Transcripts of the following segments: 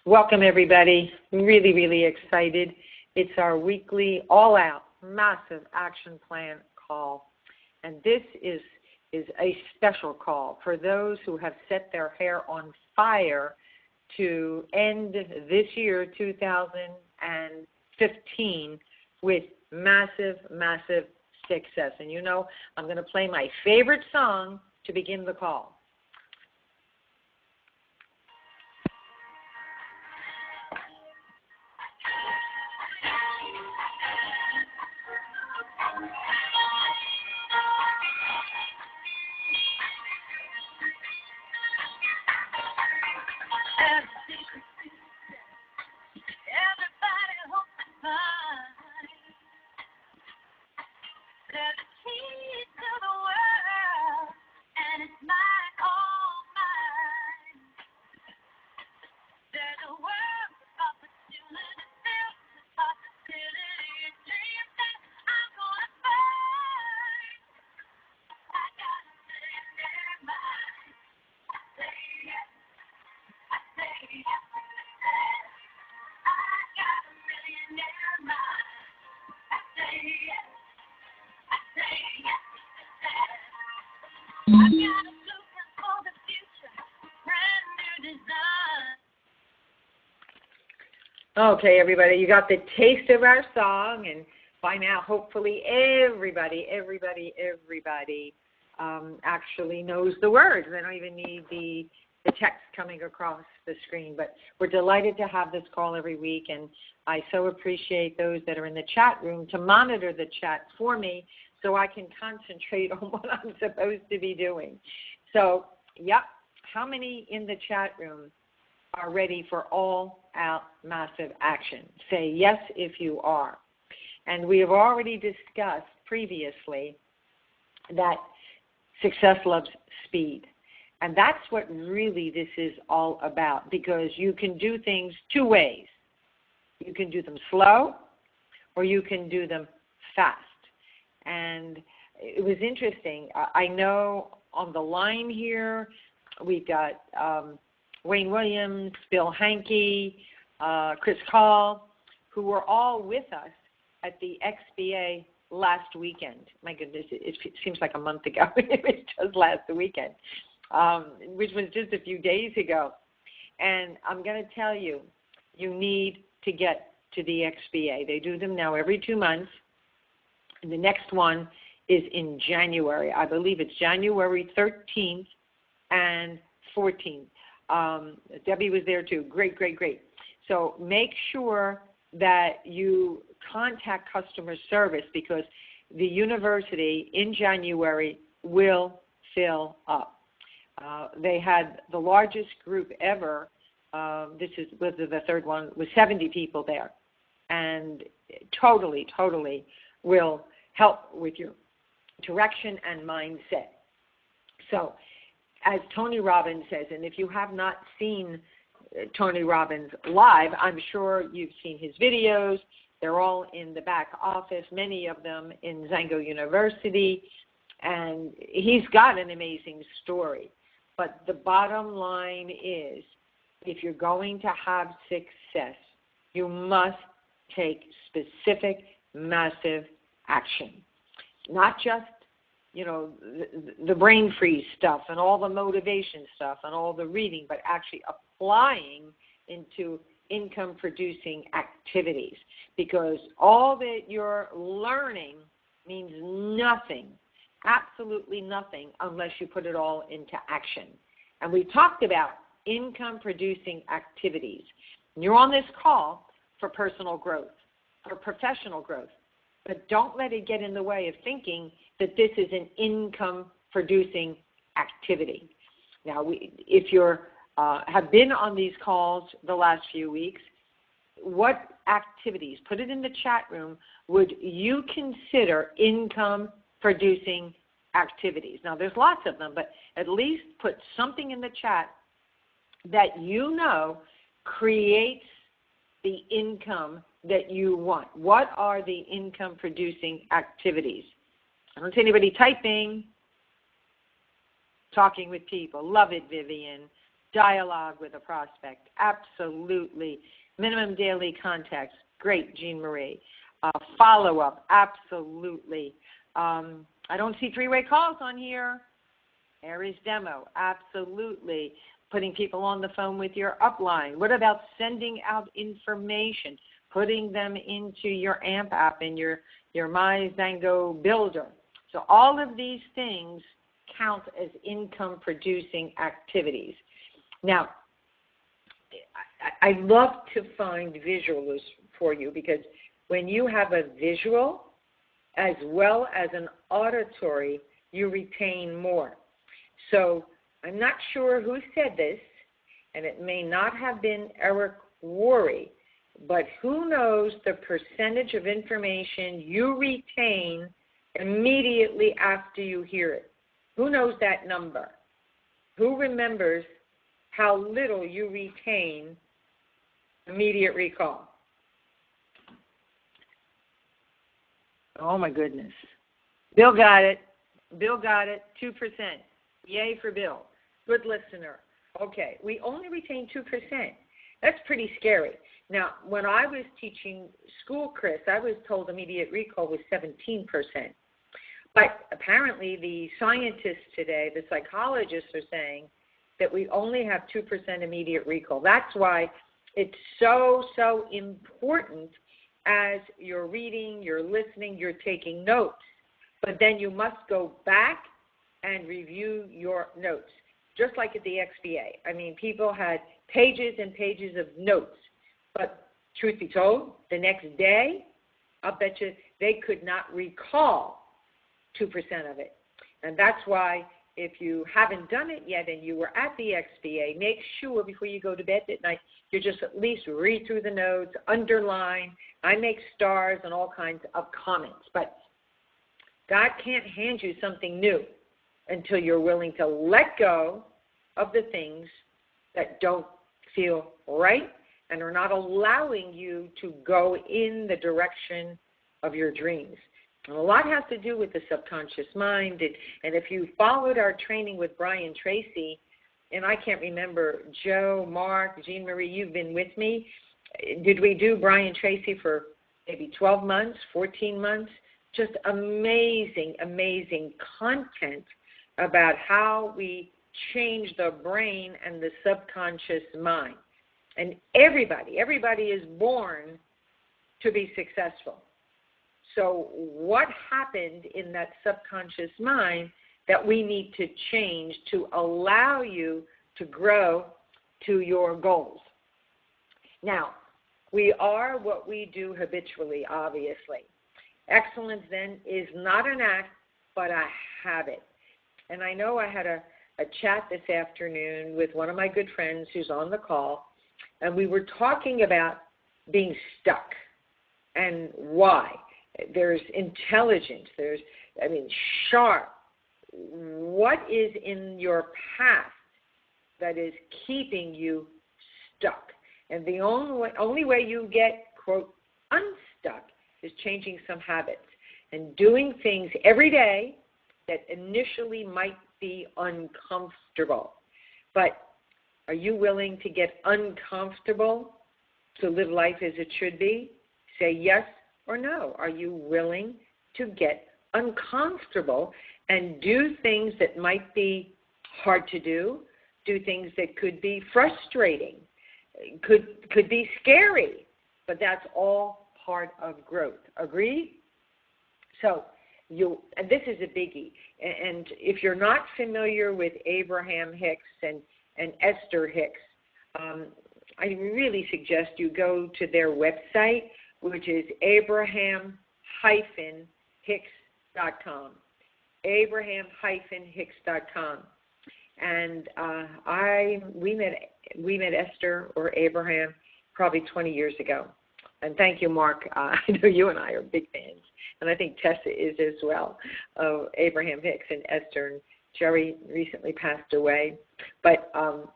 Welcome, everybody. Really, really excited. It's our weekly all-out massive action plan call. And this is a special call for those who have set their hair on fire to end this year, 2015, with massive, massive success. And you know, I'm going to play my favorite song to begin the call. Okay, everybody, you got the taste of our song, and by now, hopefully, everybody actually knows the words. They don't even need the text coming across the screen, but we're delighted to have this call every week, and I so appreciate those that are in the chat room to monitor the chat for me so I can concentrate on what I'm supposed to be doing. So, yep, how many in the chat room are ready for all-out massive action? Say yes if you are. And we have already discussed previously that success loves speed. And that's what really this is all about, because you can do things two ways. You can do them slow or you can do them fast. And it was interesting. I know on the line here we've got Wayne Williams, Bill Hankey, Chris Call, who were all with us at the XBA last weekend. My goodness, it seems like a month ago. It was just last weekend, which was just a few days ago. And I'm going to tell you, you need to get to the XBA. They do them now every 2 months. And the next one is in January. I believe it's January 13th and 14th. Debbie was there too. Great. So make sure that you contact customer service, because the university in January will fill up. They had the largest group ever. This was the third one, with 70 people there, and totally will help with your direction and mindset. So, as Tony Robbins says, and if you have not seen Tony Robbins live, I'm sure you've seen his videos. They're all in the back office, many of them in Zango University, and he's got an amazing story. But the bottom line is, if you're going to have success, you must take specific, massive action. Not just, the brain freeze stuff and all the motivation stuff and all the reading, but actually applying into income-producing activities, because all that you're learning means nothing, absolutely nothing, unless you put it all into action. And we talked about income-producing activities. And you're on this call for personal growth, for professional growth, but don't let it get in the way of thinking that this is an income-producing activity. Now, if you have been on these calls the last few weeks, what activities, put it in the chat room, would you consider income-producing activities? Now, there's lots of them, but at least put something in the chat that creates the income that you want. What are the income-producing activities? I don't see anybody typing. Talking with people. Love it, Vivian. dialogue with a prospect, absolutely. Minimum daily contacts, great, Jean Marie. Follow-up, absolutely. I don't see three-way calls on here. Aries demo, absolutely. Putting people on the phone with your upline. What about sending out information, putting them into your AMP app and your MyZango builder? So all of these things count as income-producing activities. Now, I love to find visuals for you, because when you have a visual as well as an auditory, you retain more. So I'm not sure who said this, and it may not have been Eric Worre, but who knows the percentage of information you retain immediately after you hear it? Who knows that number? Who remembers how little you retain immediate recall? Oh, my goodness. Bill got it. Bill got it, 2%. Yay for Bill. Good listener. Okay, we only retain 2%. That's pretty scary. Now, when I was teaching school, Chris, I was told immediate recall was 17%. But apparently the scientists today, the psychologists, are saying that we only have 2% immediate recall. That's why it's so, so important as you're reading, you're listening, you're taking notes. But then you must go back and review your notes, just like at the XBA. I mean, people had pages and pages of notes. But truth be told, the next day, I'll bet you they could not recall 2% of it. And that's why if you haven't done it yet and you were at the XBA, make sure before you go to bed at night, you just at least read through the notes, underline. I make stars and all kinds of comments. But God can't hand you something new until you're willing to let go of the things that don't feel right and are not allowing you to go in the direction of your dreams. And a lot has to do with the subconscious mind. And if you followed our training with Brian Tracy, and I can't remember, Joe, Mark, Jean Marie, you've been with me. Did we do Brian Tracy for maybe 12 months, 14 months? Just amazing, amazing content about how we change the brain and the subconscious mind. And everybody is born to be successful. So what happened in that subconscious mind that we need to change to allow you to grow to your goals? Now, we are what we do habitually, obviously. Excellence, then, is not an act, but a habit. And I know I had a chat this afternoon with one of my good friends who's on the call, and we were talking about being stuck and why. There's intelligence. There's, sharp. What is in your past that is keeping you stuck? And the only way you get, quote, unstuck is changing some habits and doing things every day that initially might be uncomfortable. But are you willing to get uncomfortable to live life as it should be? Say yes or no. Are you willing to get uncomfortable and do things that might be hard to do things that could be frustrating, could be scary, but that's all part of growth. Agreed? So and this is a biggie. And if you're not familiar with Abraham Hicks and Esther Hicks, I really suggest you go to their website, which is abraham-hicks.com. abraham-hicks.com. And we met Esther or Abraham probably 20 years ago. And thank you, Mark. I know you and I are big fans, and I think Tessa is as well, of Abraham Hicks and Esther. And Jerry recently passed away, but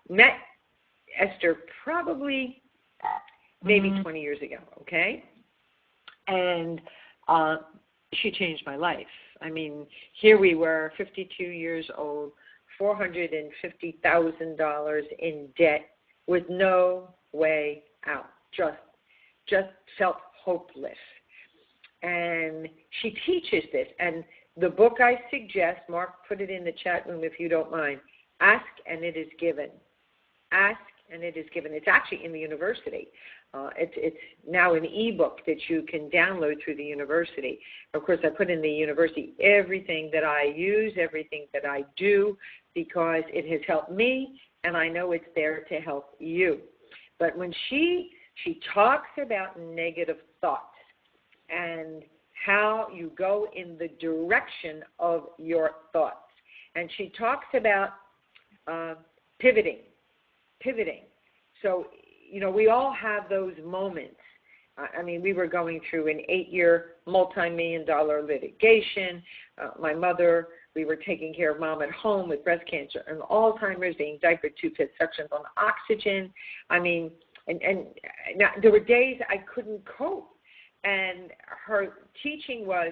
met Esther probably maybe 20 years ago, okay? And she changed my life. I mean, here we were, 52 years old, $450,000 in debt with no way out. Just felt hopeless. And she teaches this. And the book I suggest, Mark, put it in the chat room if you don't mind. Ask and it is given. Ask and it is given. It's actually in the university. It's now an ebook that you can download through the university. Of course, I put in the university everything that I use, everything that I do, because it has helped me, and I know it's there to help you. But when she talks about negative thoughts and how you go in the direction of your thoughts, and she talks about pivoting. So, we all have those moments. I mean, we were going through an 8-year, multi-million-dollar litigation. My mother, we were taking care of Mom at home with breast cancer and Alzheimer's, being diapered 2/5 sections on oxygen. I mean, and now, there were days I couldn't cope. And her teaching was,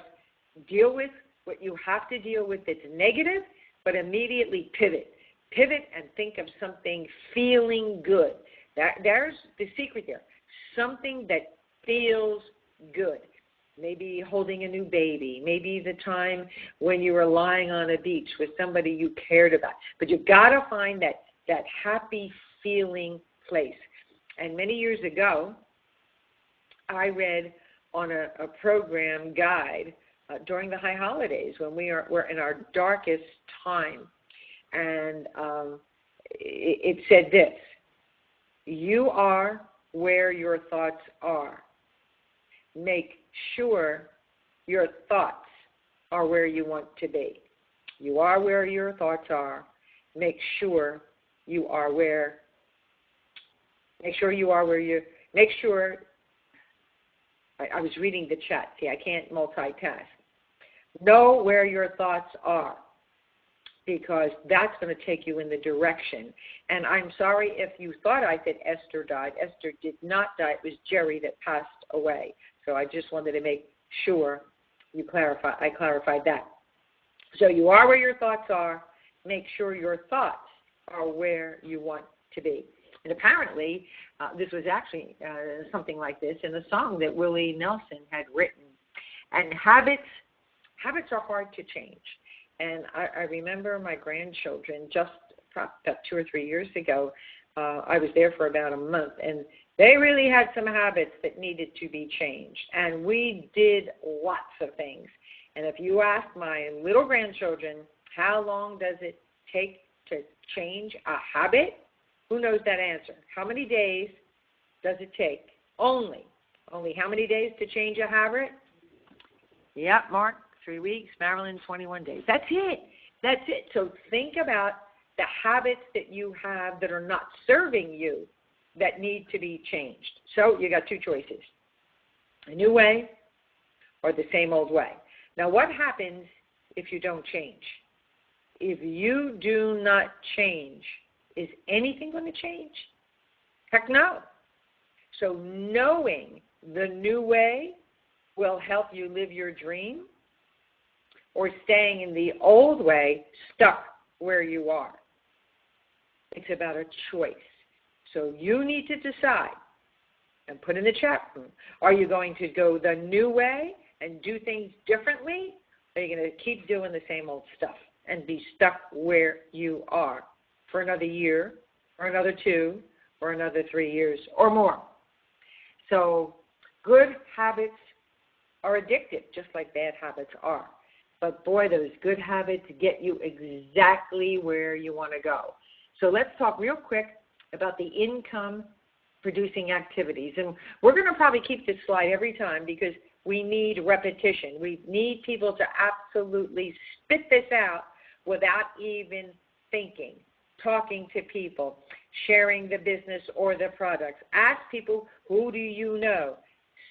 deal with what you have to deal with that's negative, but immediately pivot. Pivot and think of something feeling good. There's the secret there. Something that feels good. Maybe holding a new baby. Maybe the time when you were lying on a beach with somebody you cared about. But you've got to find that happy feeling place. And many years ago, I read on a program guide during the high holidays when we're in our darkest time. And it said this: you are where your thoughts are. Make sure your thoughts are where you want to be. You are where your thoughts are. Make sure you are where I was reading the chat. See, I can't multitask. Know where your thoughts are, because that's going to take you in the direction. And I'm sorry if you thought I said Esther died. Esther did not die. It was Jerry that passed away. So I just wanted to make sure I clarified that. So you are where your thoughts are. Make sure your thoughts are where you want to be. And apparently, this was actually something like this in a song that Willie Nelson had written. And habits are hard to change. And I remember my grandchildren just about 2 or 3 years ago. I was there for about a month, and they really had some habits that needed to be changed. And we did lots of things. And if you ask my little grandchildren, how long does it take to change a habit? Who knows that answer? How many days does it take? Only how many days to change a habit? Yep, Mark, 3 weeks. Marilyn, 21 days. That's it. So think about the habits that you have that are not serving you that need to be changed. So you got 2 choices: a new way or the same old way. Now, what happens if you don't change? If you do not change, is anything going to change? Heck no. So knowing the new way will help you live your dream, or staying in the old way, stuck where you are. It's about a choice. So you need to decide and put in the chat room, are you going to go the new way and do things differently, or are you going to keep doing the same old stuff and be stuck where you are for another year, or another 2, or another 3 years, or more? So good habits are addictive, just like bad habits are. But boy, those good habits get you exactly where you want to go. So let's talk real quick about the income-producing activities. And we're going to probably keep this slide every time because we need repetition. We need people to absolutely spit this out without even thinking. Talking to people, sharing the business or the products. Ask people, who do you know?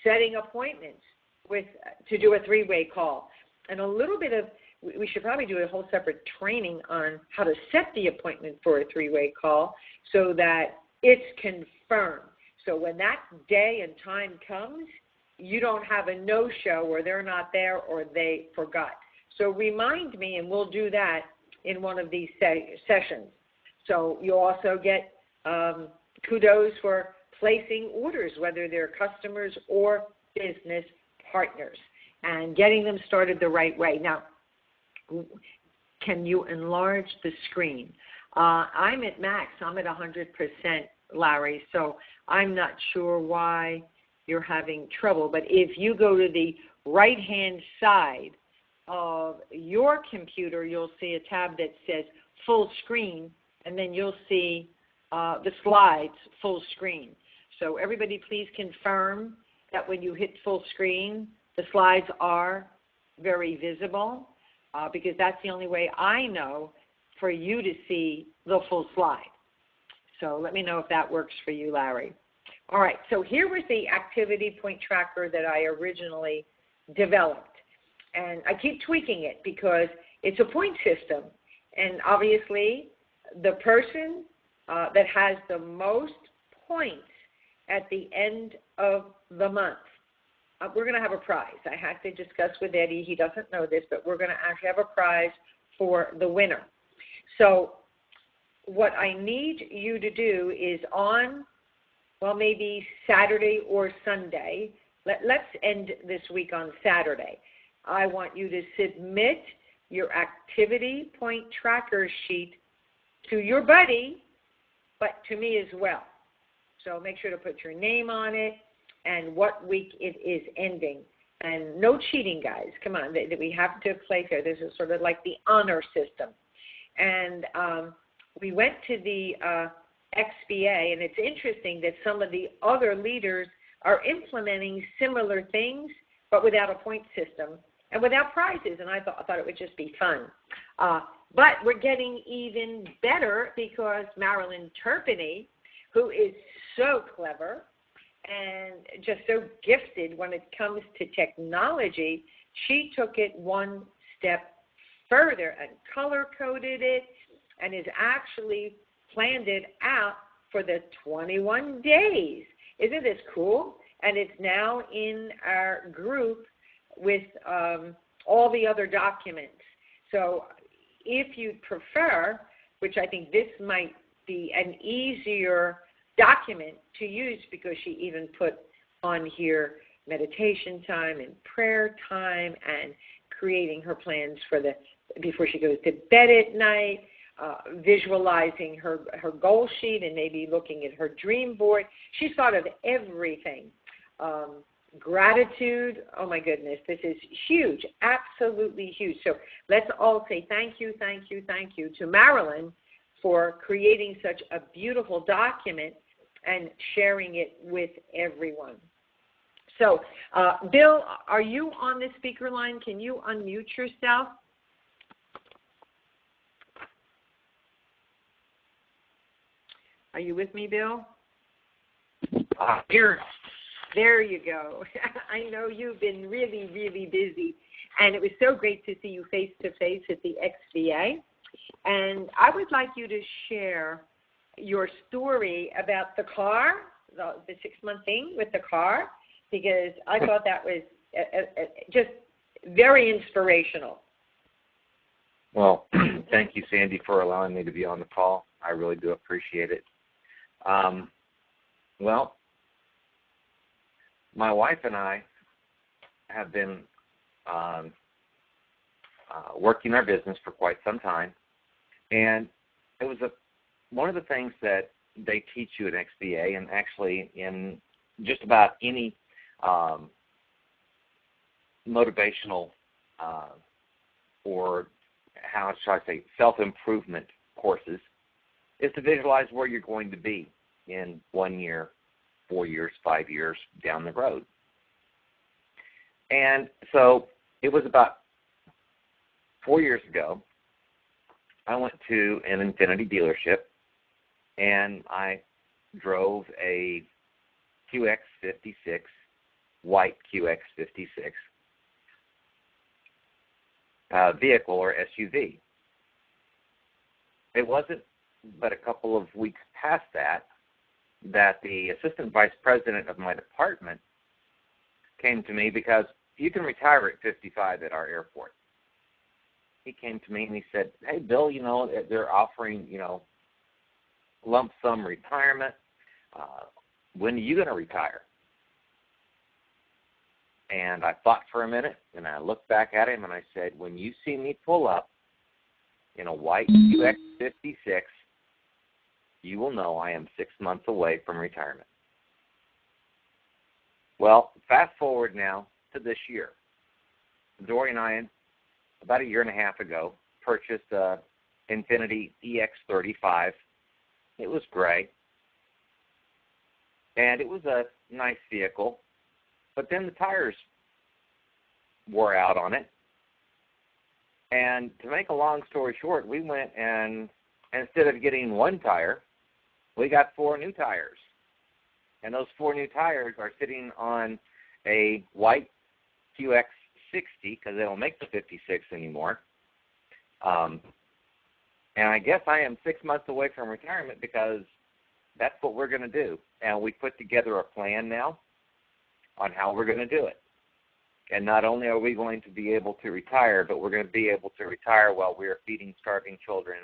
Setting appointments to do a 3-way call. And a little bit of, we should probably do a whole separate training on how to set the appointment for a 3-way call so that it's confirmed. So when that day and time comes, you don't have a no-show or they're not there or they forgot. So remind me, and we'll do that in one of these sessions. So you also get kudos for placing orders, whether they're customers or business partners, and getting them started the right way. Now, can you enlarge the screen? I'm at max. I'm at 100%, Larry, so I'm not sure why you're having trouble. But if you go to the right-hand side of your computer, you'll see a tab that says full screen, and then you'll see the slides full screen. So everybody please confirm that when you hit full screen, the slides are very visible, because that's the only way I know for you to see the full slide. So let me know if that works for you, Larry. All right, so here was the activity point tracker that I originally developed. And I keep tweaking it because it's a point system. And obviously, the person that has the most points at the end of the month, we're going to have a prize. I had to discuss with Eddie. He doesn't know this, but we're going to actually have a prize for the winner. So what I need you to do is on, well, maybe Saturday or Sunday. Let's end this week on Saturday. I want you to submit your activity point tracker sheet to your buddy, but to me as well. So make sure to put your name on it and what week it is ending. And no cheating, guys. Come on, we have to play fair. This is sort of like the honor system. And we went to the XBA, and it's interesting that some of the other leaders are implementing similar things, but without a point system and without prizes. And I thought it would just be fun. But we're getting even better because Marilyn Turpinny, who is so clever and just so gifted when it comes to technology, she took it one step further and color-coded it and has actually planned it out for the 21 days. Isn't this cool? And it's now in our group with all the other documents. So if you prefer, which I think this might be an easier document to use because she even put on here meditation time and prayer time and creating her plans for before she goes to bed at night, visualizing her goal sheet and maybe looking at her dream board. She's thought of everything. Gratitude, oh my goodness, this is huge, absolutely huge. So let's all say thank you, thank you, thank you to Marilyn for creating such a beautiful document and sharing it with everyone. So, Bill, are you on the speaker line? Can you unmute yourself? Are you with me, Bill? Here. There you go. I know you've been really, really busy, and it was so great to see you face-to-face at the XVA. And I would like you to share your story about the car, the 6-month thing with the car, because I thought that was just very inspirational. Well, thank you, Sandy, for allowing me to be on the call. I really do appreciate it. Well, my wife and I have been working our business for quite some time, and it was one of the things that they teach you at XBA, and actually in just about any motivational or how should I say self-improvement courses, is to visualize where you're going to be in 1 year, 4 years, 5 years down the road. And so it was about 4 years ago, I went to an Infiniti dealership, and I drove a QX56, white QX56 vehicle or SUV. It wasn't but a couple of weeks past that the assistant vice president of my department came to me because you can retire at 55 at our airport. he came to me and he said, "Hey, Bill, they're offering, lump sum retirement. When are you going to retire?" And I thought for a minute, and I looked back at him, and I said, "When you see me pull up in a white QX56, you will know I am 6 months away from retirement." Well, fast forward now to this year. Dory and I, about a year and a half ago, purchased a Infiniti EX35. It was gray, and it was a nice vehicle, but then the tires wore out on it. And to make a long story short, we went and instead of getting one tire, we got 4 new tires. And those 4 new tires are sitting on a white QX60 because they don't make the 56 anymore. And I guess I am 6 months away from retirement because that's what we're going to do. And we put together a plan now on how we're going to do it. And not only are we going to be able to retire, but we're going to be able to retire while we are feeding starving children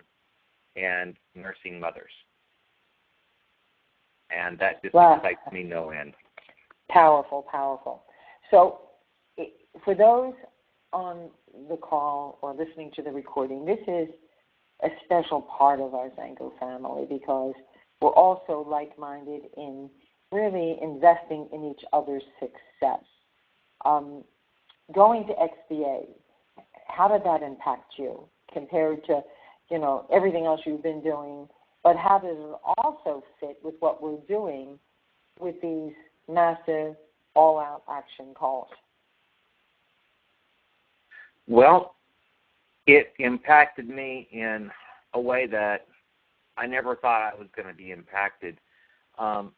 and nursing mothers. And that just excites me no end. Powerful, powerful. So for those on the call or listening to the recording, this is a special part of our Zango family because we're also like-minded in really investing in each other's success. Going to XBA, how did that impact you compared to, everything else you've been doing? But how does it also fit with what we're doing with these massive all-out action calls? Well, it impacted me in a way that I never thought I was going to be impacted. One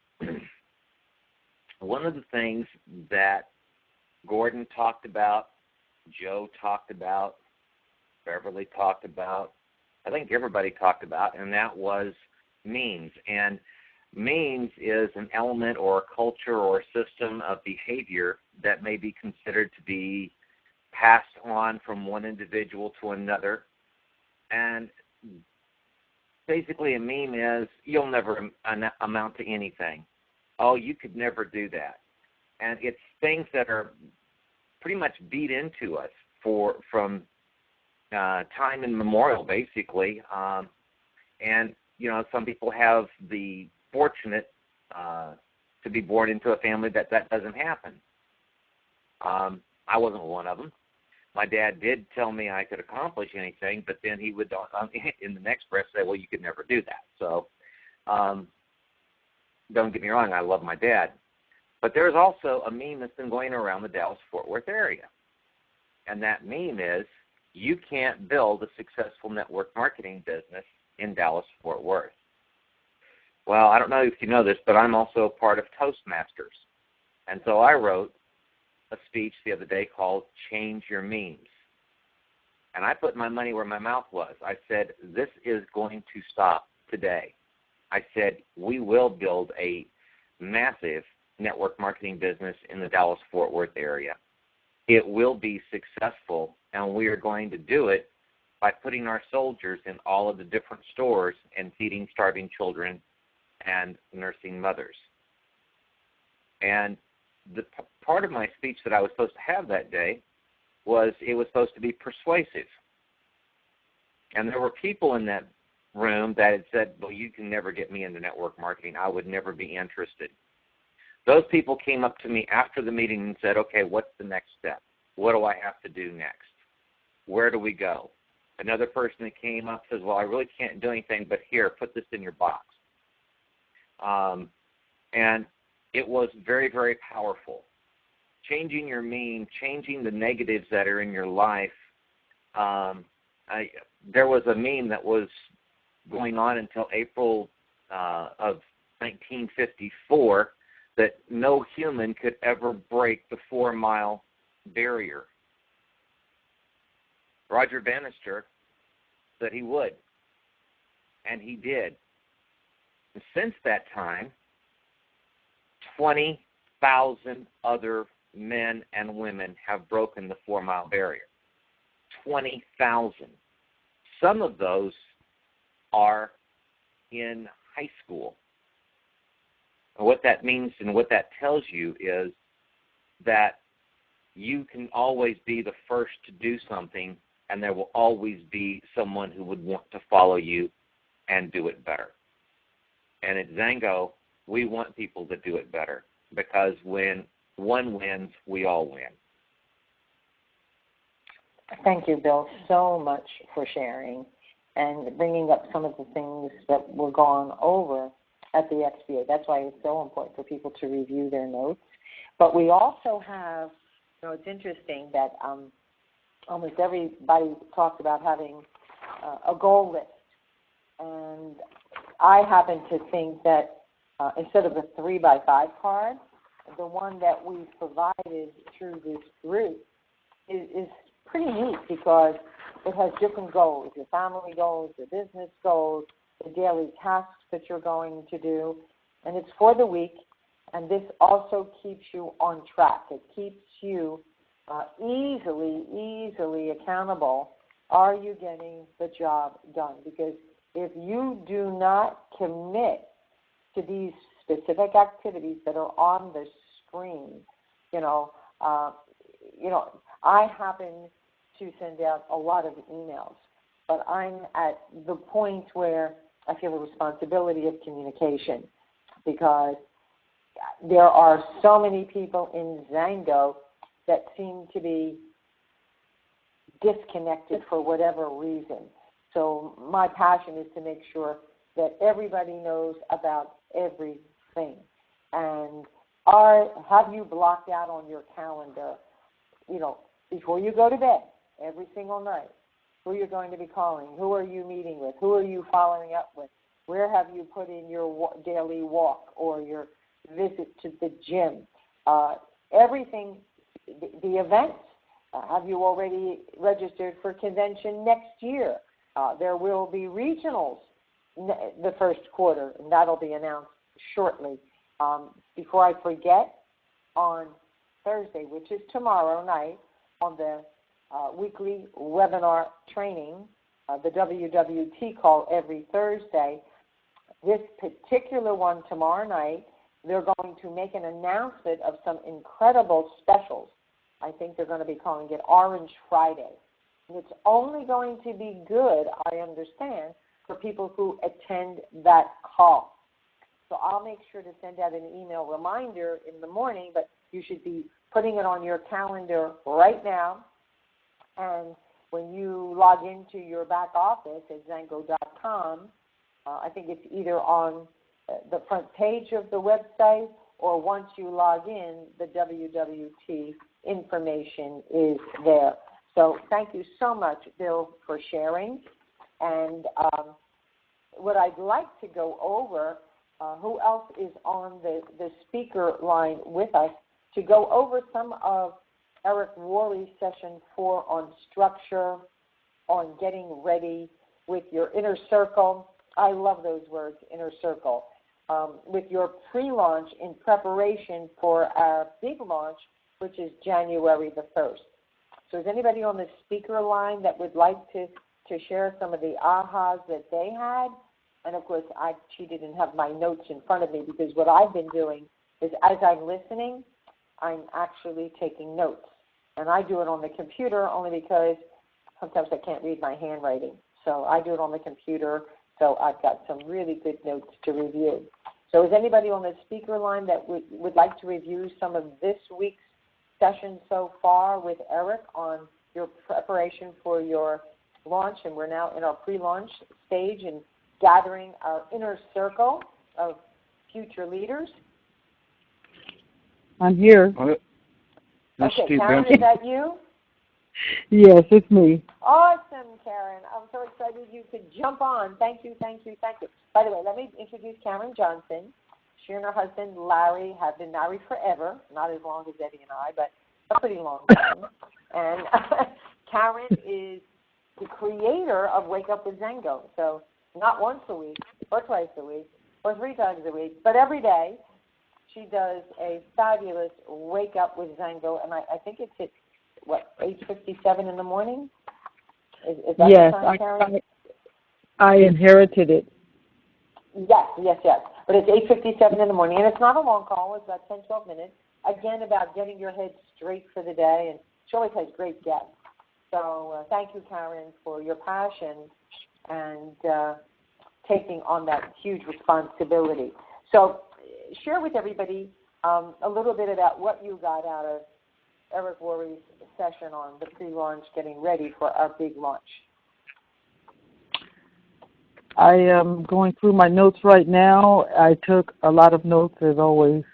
of the things that Gordon talked about, Joe talked about, Beverly talked about, I think everybody talked about, and that was memes. And memes is an element or a culture or a system of behavior that may be considered to be passed on from one individual to another. And basically a meme is, you'll never amount to anything. Oh, you could never do that. And it's things that are pretty much beat into us from time immemorial, basically. And, some people have the fortunate to be born into a family that doesn't happen. I wasn't one of them. My dad did tell me I could accomplish anything, but then he would, in the next breath, say, well, you could never do that. So don't get me wrong, I love my dad. But there's also a meme that's been going around the Dallas-Fort Worth area. And that meme is, you can't build a successful network marketing business in Dallas-Fort Worth. Well, I don't know if you know this, but I'm also a part of Toastmasters. And so I wrote a speech the other day called Change Your Memes. And I put my money where my mouth was. I said, this is going to stop today. I said, we will build a massive network marketing business in the Dallas-Fort Worth area. It will be successful, and we are going to do it by putting our soldiers in all of the different stores and feeding starving children and nursing mothers. And the part of my speech that I was supposed to have that day was it was supposed to be persuasive. And there were people in that room that had said, well, you can never get me into network marketing. I would never be interested. Those people came up to me after the meeting and said, okay, what's the next step? What do I have to do next? Where do we go? Another person that came up says, well, I really can't do anything, but here, put this in your box. And it was very, very powerful. Changing your meme, changing the negatives that are in your life. There was a meme that was going on until April of 1954 that no human could ever break the 4-mile barrier. Roger Bannister said he would, and he did. And since that time, 20,000 other men and women have broken the 4-mile barrier. 20,000. Some of those are in high school. And what that means and what that tells you is that you can always be the first to do something, and there will always be someone who would want to follow you and do it better. And at Zango, we want people to do it better, because when one wins, we all win. Thank you, Bill, so much for sharing and bringing up some of the things that were gone over at the XBA. That's why it's so important for people to review their notes. But we also have, it's interesting that almost everybody talked about having a goal list. And I happen to think that instead of a 3x5 card, the one that we provided through this group is pretty neat, because it has different goals, your family goals, your business goals, the daily tasks that you're going to do, and it's for the week, and this also keeps you on track. It keeps you easily accountable. Are you getting the job done? Because if you do not commit to these specific activities that are on the screen, I happen to send out a lot of emails, but I'm at the point where I feel a responsibility of communication, because there are so many people in Zango that seem to be disconnected for whatever reason. So my passion is to make sure that everybody knows about everything. And have you blocked out on your calendar, before you go to bed, every single night, who you're going to be calling, who are you meeting with, who are you following up with, where have you put in your daily walk or your visit to the gym, everything, the events. Have you already registered for convention next year? There will be regionals the first quarter, and that'll be announced shortly. Before I forget, on Thursday, which is tomorrow night, on the weekly webinar training, the WWT call every Thursday, this particular one tomorrow night, they're going to make an announcement of some incredible specials. I think they're going to be calling it Orange Friday. And it's only going to be good, I understand, for people who attend that call. So I'll make sure to send out an email reminder in the morning, but you should be putting it on your calendar right now. And when you log into your back office at Zango.com, I think it's either on the front page of the website, or once you log in, the WWT information is there. So thank you so much, Bill, for sharing. And what I'd like to go over, who else is on the speaker line with us, to go over some of Eric Worley's session 4 on structure, on getting ready with your inner circle. I love those words, inner circle. With your pre-launch in preparation for our big launch, which is January the 1st. So is anybody on the speaker line that would like to share some of the ahas that they had? And, of course, I cheated and have my notes in front of me, because what I've been doing is, as I'm listening, I'm actually taking notes. And I do it on the computer only because sometimes I can't read my handwriting. So I do it on the computer, so I've got some really good notes to review. So is anybody on the speaker line that would like to review some of this week's session so far with Eric on your preparation for your launch? And we're now in our pre-launch stage and gathering our inner circle of future leaders. I'm here. Okay, Karen, is that you? Yes, it's me. Awesome, Karen. I'm so excited you could jump on. Thank you. By the way, let me introduce Karen Johnson. She and her husband, Larry, have been married forever, not as long as Eddie and I, but a pretty long time. And Karen is the creator of Wake Up with Zango. So not once a week or twice a week or 3 times a week, but every day she does a fabulous Wake Up with Zango. And I think it's at, 8:57 in the morning? Is that Yes, the time, Karen? I inherited it. Yes. But it's 8:57 in the morning, and it's not a long call. It's about 10, 12 minutes. Again, about getting your head straight for the day, and she always has great guests. So thank you, Karen, for your passion and taking on that huge responsibility. So share with everybody a little bit about what you got out of Eric Worre's session on the pre-launch, getting ready for our big launch. I am going through my notes right now. I took a lot of notes, as always.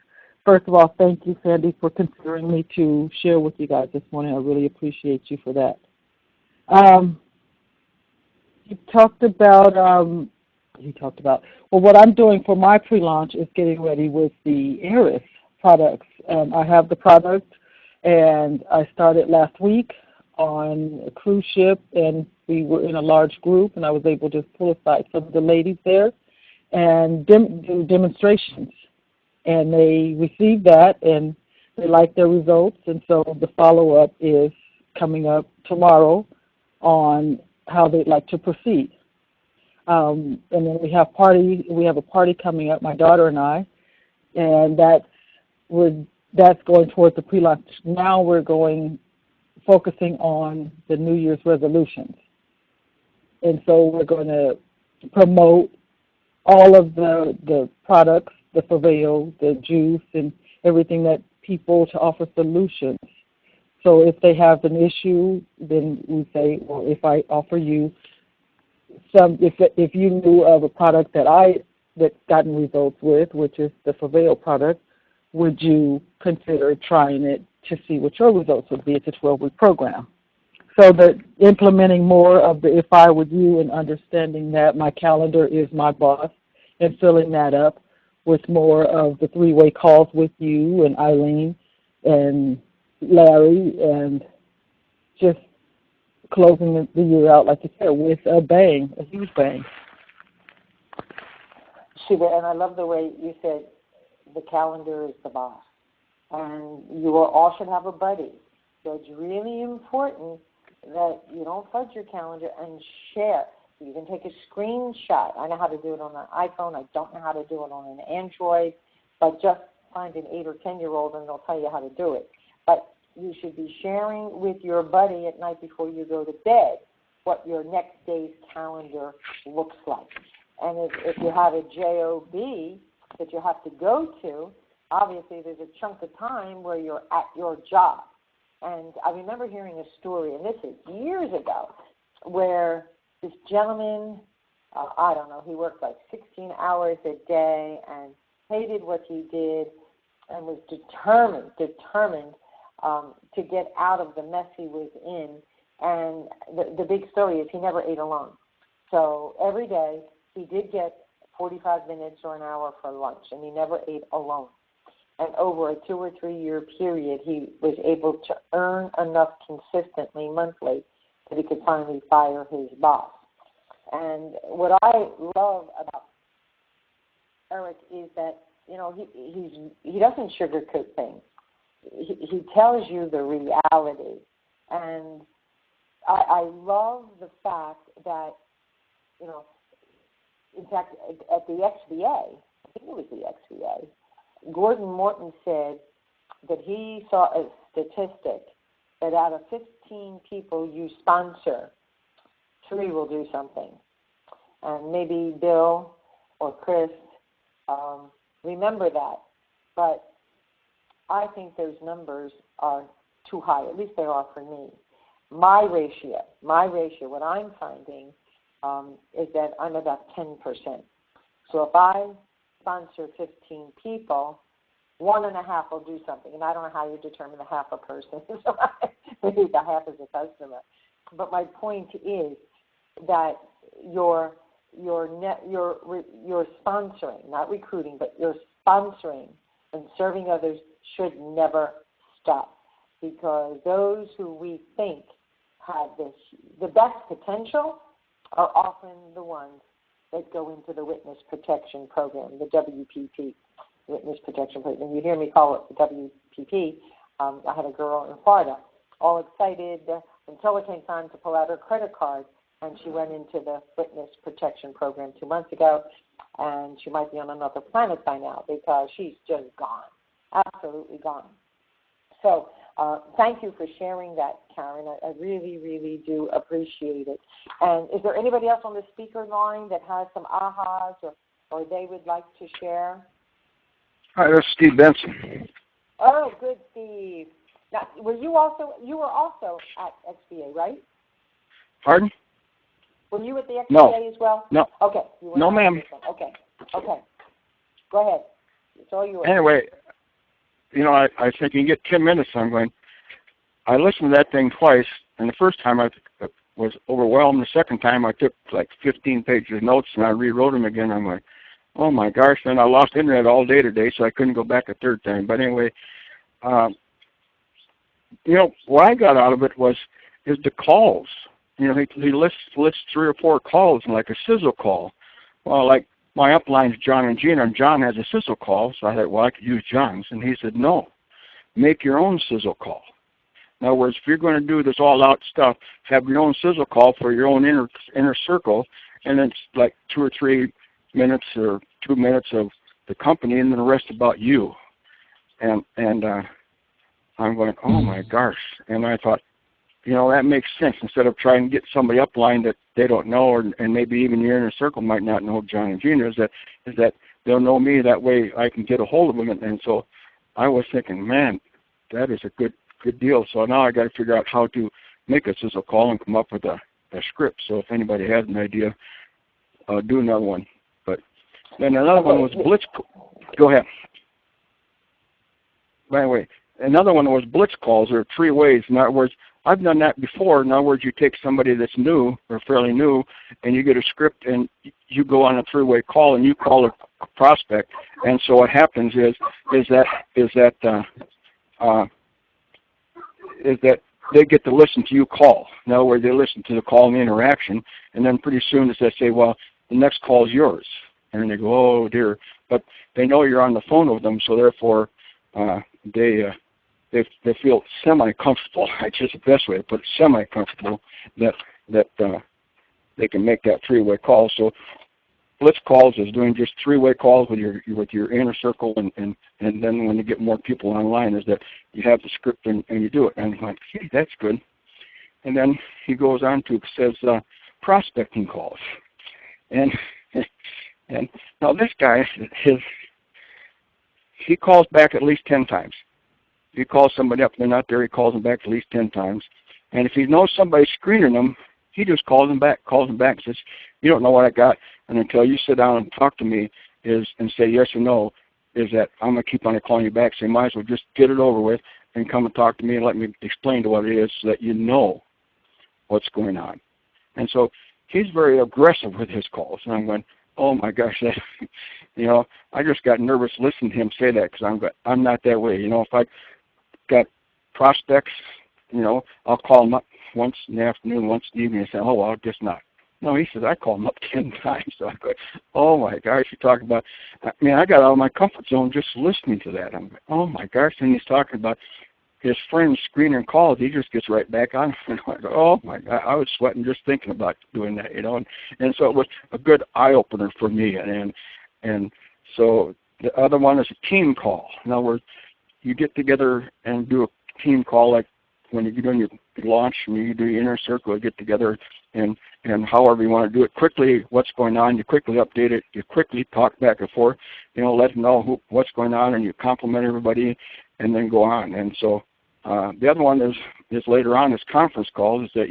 First of all, thank you, Sandy, for considering me to share with you guys this morning. I really appreciate you for that. You talked about, well, what I'm doing for my pre-launch is getting ready with the Eris products. I have the product, and I started last week on a cruise ship, and we were in a large group, and I was able to pull aside some of the ladies there and do demonstrations. And they received that, and they liked their results, and so the follow-up is coming up tomorrow on how they'd like to proceed. And then we have a party coming up, my daughter and I, and that's going towards the pre-launch. Now we're focusing on the New Year's resolutions. And so we're going to promote all of the products, the Prevail, the juice, and everything that people to offer solutions. So if they have an issue, then we say, well, if I offer you if you knew of a product that's gotten results with, which is the Prevail product, would you consider trying it to see what your results would be? It's a 12-week program. So that implementing more of the if I were you and understanding that my calendar is my boss and filling that up with more of the three-way calls with you and Eileen and Larry, and just closing the year out, like you said, with a bang, a huge bang. Shiva, and I love the way you said the calendar is the boss. And you all should have a buddy. So it's really important that you don't fudge your calendar and share. You can take a screenshot. I know how to do it on an iPhone. I don't know how to do it on an Android. But just find an 8 or 10-year-old and they'll tell you how to do it. But you should be sharing with your buddy at night before you go to bed what your next day's calendar looks like. And if you have a JOB that you have to go to, obviously there's a chunk of time where you're at your job. And I remember hearing a story, and this is years ago, where this gentleman, I don't know, he worked like 16 hours a day and hated what he did and was determined to get out of the mess he was in. And the big story is he never ate alone. So every day he did get 45 minutes or an hour for lunch, and he never ate alone. And over a 2 or 3 year period, he was able to earn enough consistently monthly that he could finally fire his boss. And what I love about Eric is that, you know, he doesn't sugarcoat things. He tells you the reality. And I love the fact that, you know, in fact, at the XVA, I think it was the XVA, Gordon Morton said that he saw a statistic that out of 15 people you sponsor, 3 will do something. And maybe Bill or Chris remember that. But I think those numbers are too high. At least they are for me. My ratio, what I'm finding is that I'm about 10%. So if I sponsor 15 people, 1.5 will do something. And I don't know how you determine the half a person. So maybe the half is a customer. But my point is that you're sponsoring, not recruiting, but you're sponsoring and serving others should never stop, because those who we think have the best potential are often the ones that go into the Witness Protection Program, the WPP, Witness Protection Program. You hear me call it the WPP. I had a girl in Florida, all excited. until it came time to pull out her credit card, and she went into the witness protection program 2 months ago, and she might be on another planet by now because she's just gone, absolutely gone. So thank you for sharing that, Karen. I really, really do appreciate it. And is there anybody else on the speaker line that has some ahas or they would like to share? Hi, that's Steve Benson. Oh, good, Steve. Now, you were also at XBA, right? Pardon? Were you at the XBA No. as well? No. Okay. You were no, ma'am. Okay. Go ahead. It's all yours. Anyway, I think you get 10 minutes. I listened to that thing twice, and the first time I was overwhelmed. The second time I took like 15 pages of notes, and I rewrote them again. I'm like, oh my gosh, then I lost internet all day today, so I couldn't go back a third time. But anyway, what I got out of it is the calls. He lists 3 or 4 calls, like a sizzle call. Well, like my upline's John and Gina, and John has a sizzle call, so I thought, well, I could use John's. And he said, no, make your own sizzle call. In other words, if you're going to do this all-out stuff, have your own sizzle call for your own inner circle, and it's like 2 or 3 minutes or 2 minutes of the company, and then the rest about you. And I'm going, oh my gosh. And I thought, that makes sense. Instead of trying to get somebody upline that they don't know, and maybe even your inner circle might not know John and Gina, is that they'll know me. That way I can get a hold of them. And so I was thinking, man, that is a good deal. So now I got to figure out how to make a sizzle call and come up with a script. So if anybody has an idea, do another one. But then another one was blitz. Go ahead. By the way, another one was blitz calls. There are 3 ways. In other words, I've done that before. In other words, you take somebody that's new or fairly new, and you get a script, and you go on a 3-way call, and you call a prospect. And so what happens is that they get to listen to you call. In other words, they listen to the call and the interaction, and then pretty soon as they say, well, the next call is yours. And they go, oh, dear. But they know you're on the phone with them, so therefore they feel semi-comfortable. That's just the best way to put it, semi-comfortable, that they can make that 3-way call. So blitz calls is doing just 3-way calls with your inner circle, and then when you get more people online, is that you have the script and you do it. And I'm like, hey, that's good. And then he goes on to says prospecting calls, and now this guy he calls back at least 10 times. If he calls somebody up and they're not there, he calls them back at least 10 times. And if he knows somebody's screening them, he just calls them back and says, you don't know what I got. And until you sit down and talk to me and say yes or no, is that I'm going to keep on calling you back. So you might as well just get it over with and come and talk to me and let me explain to what it is so that you know what's going on. And so he's very aggressive with his calls. And I'm going, oh my gosh, I just got nervous listening to him say that because I'm not that way. If I got prospects, I'll call them up once in the afternoon, once in the evening, and say, oh, well, I'll just not. No, he says, I call them up 10 times. So I go, oh my gosh, you're talking about, I got out of my comfort zone just listening to that. I'm like, oh my gosh, and he's talking about his friend's screening calls. He just gets right back on. I go, oh my God, I was sweating just thinking about doing that, and so it was a good eye-opener for me. And so the other one is a team call. In other words, you get together and do a team call, like when you're doing your launch and you do your inner circle, you get together and however you want to do it quickly, what's going on, you quickly update it, you quickly talk back and forth, let them know what's going on, and you compliment everybody and then go on. And so the other one is later on is conference calls, is that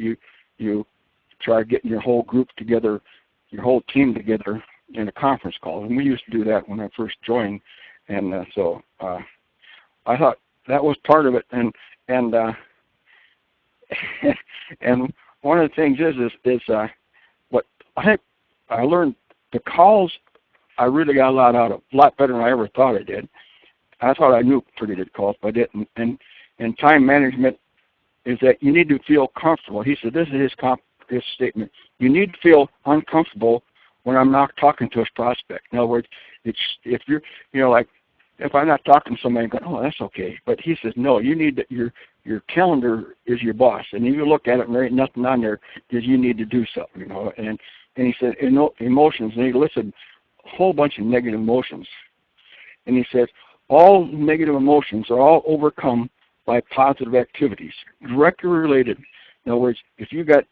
you try getting your whole group together, your whole team together in a conference call. And we used to do that when I first joined. And so I thought that was part of it. And and one of the things is what I think I learned, the calls I really got a lot out of, a lot better than I ever thought I did. I thought I knew pretty good calls, but I didn't. And time management is that you need to feel comfortable. He said, this is his statement. You need to feel uncomfortable when I'm not talking to a prospect. In other words, if you're, like if I'm not talking to somebody, I'm going, oh, that's okay. But he says, no, you need to, your calendar is your boss, and if you look at it and there ain't nothing on there, because you need to do something, you know. And he said, emotions, and he listed a whole bunch of negative emotions. And he says, all negative emotions are all overcome by positive activities, directly related. In other words, if you got,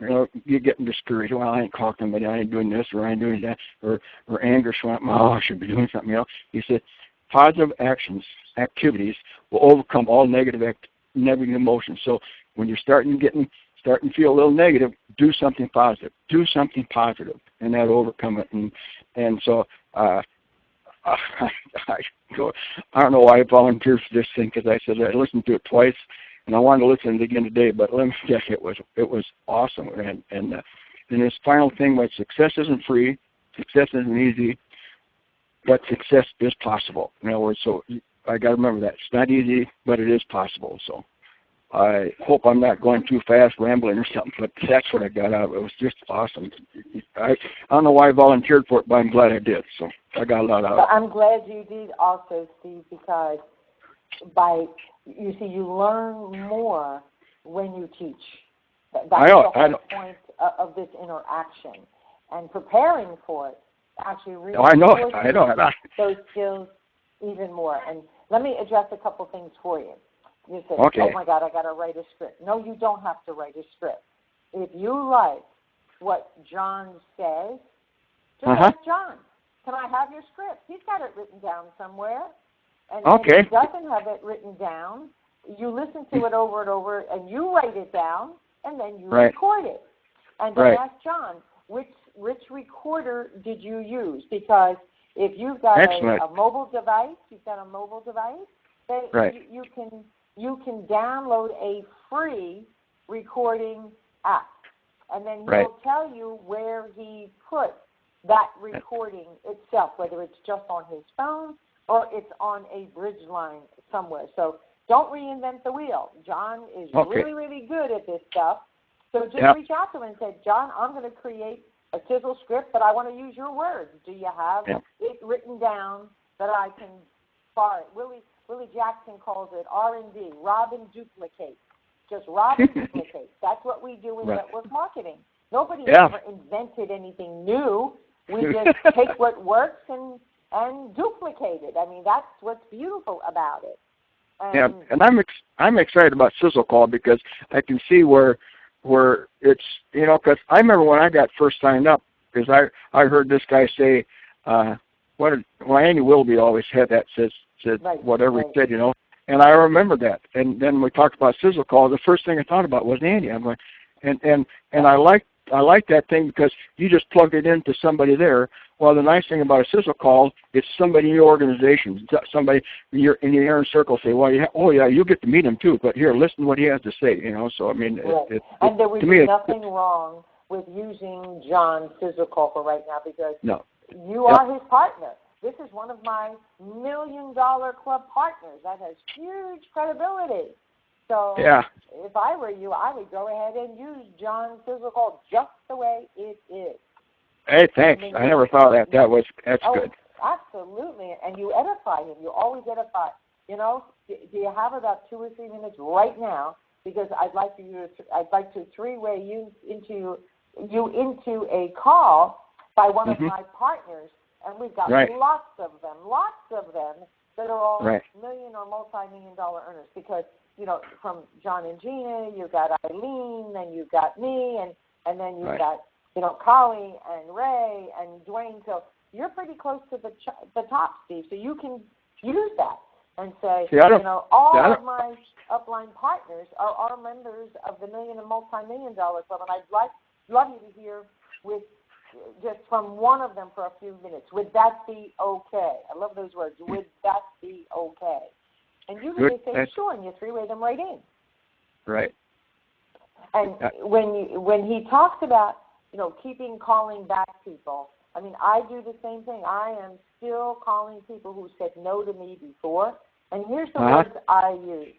you know, you're getting discouraged, well, I ain't talking to anybody, I ain't doing this, or I ain't doing that, or anger, so I should be doing something else. He said, positive activities will overcome all negative emotions. So when you're starting to feel a little negative, do something positive. Do something positive, and that'll overcome it. And so I don't know why I volunteered for this thing, because I said I listened to it twice, and I wanted to listen to it again today. But let me tell you, it was awesome. And this final thing was success isn't free, success isn't easy, but success is possible. In other words, so I got to remember that it's not easy, but it is possible. So I hope I'm not going too fast, rambling or something, but that's what I got out of it. It was just awesome. I don't know why I volunteered for it, but I'm glad I did. So I got a lot out of it. I'm glad you did also, Steve, because you learn more when you teach. That's the whole point of this interaction. And preparing for it actually reinforces those skills even more. And let me address a couple things for you. You said, oh my God, I got to write a script. No, you don't have to write a script. If you like what John says, just ask John, can I have your script? He's got it written down somewhere. And if he doesn't have it written down, you listen to it over and over, and you write it down, and then you record it. And then ask John, which recorder did you use? Because if you've got a mobile device, then you can download a free recording app, and then he'll tell you where he put that recording itself, whether it's just on his phone or it's on a bridge line somewhere. So don't reinvent the wheel. John is really, really good at this stuff. So just reach out to him and say, John, I'm going to create a sizzle script, but I want to use your words. Do you have it written down that I can fire it? Willie Jackson calls it R&D, rob and duplicate. Just rob and duplicate. That's what we do in network marketing. Nobody ever invented anything new. We just take what works and duplicate it. I mean, that's what's beautiful about it. And I'm excited about Sizzle Call, because I can see where it's, you know, because I remember when I got first signed up, because I heard this guy say, Andy Willoughby always had that, said whatever he said, you know, and I remember that. And then we talked about Sizzle Call. The first thing I thought about was Andy. I'm going, and I like that thing, because you just plug it into somebody there. Well, the nice thing about a Sizzle Call, it's somebody in your organization, somebody in your inner circle say, well, you get to meet him too, but here, listen to what he has to say, you know. So I mean, and there would be nothing wrong with using John's Sizzle Call for right now, because you are his partner. This is one of my $1 million club partners that has huge credibility. So if I were you, I would go ahead and use John's Sizzle Call just the way it is. Hey, thanks. I never thought of that. That's good. Absolutely. And you edify him. You always edify. You know, do you have about 2 or 3 minutes right now? Because I'd like to three-way you into a call by one of my partners, and we've got lots of them that are all million or multi-million-dollar earners. Because, you know, from John and Gina, you've got Eileen, then you've got me, and then you've got, you know, Collie and Ray and Dwayne. So you're pretty close to the top, Steve. So you can use that and say, all of my upline partners are all members of the million and multi-million-dollar club, and I'd love you to hear just from one of them for a few minutes. Would that be okay? I love those words. Would that be okay? And usually they say sure, and you three-way them right in. Right. And when he talks about, you know, calling back people, I mean, I do the same thing. I am still calling people who said no to me before, and here's the words I use.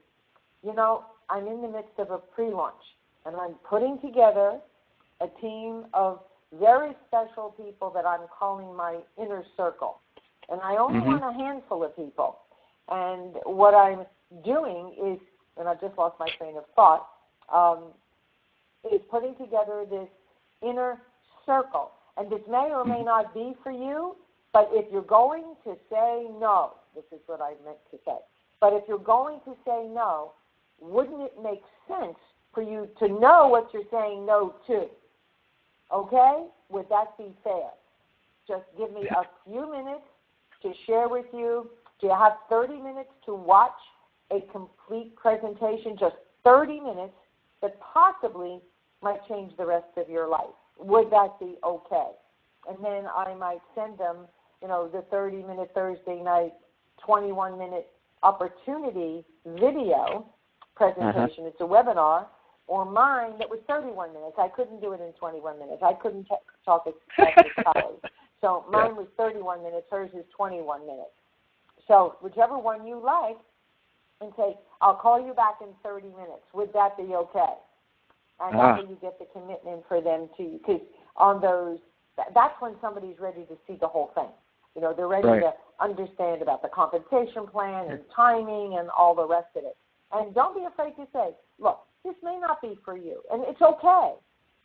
You know, I'm in the midst of a pre-launch, and I'm putting together a team of very special people that I'm calling my inner circle. and I only want a handful of people. And what I'm doing is, and I just lost my train of thought, is putting together this inner circle. And this may or may not be for you, but if you're going to say no, this is what I meant to say, but if you're going to say no, wouldn't it make sense for you to know what you're saying no to? Okay? Would that be fair? Just give me a few minutes to share with you. Do you have 30 minutes to watch a complete presentation? Just 30 minutes that possibly might change the rest of your life. Would that be okay? And then I might send them, the 30-minute Thursday night, 21-minute opportunity video presentation. It's a webinar, or mine that was 31 minutes. I couldn't do it in 21 minutes. I couldn't talk as fast as colleagues. So mine was 31 minutes. Hers is 21 minutes. So whichever one you like, and say, I'll call you back in 30 minutes. Would that be okay? And that's when you get the commitment for them to, because on those, that's when somebody's ready to see the whole thing. They're ready to understand about the compensation plan and timing and all the rest of it. And don't be afraid to say, look, this may not be for you. And it's okay.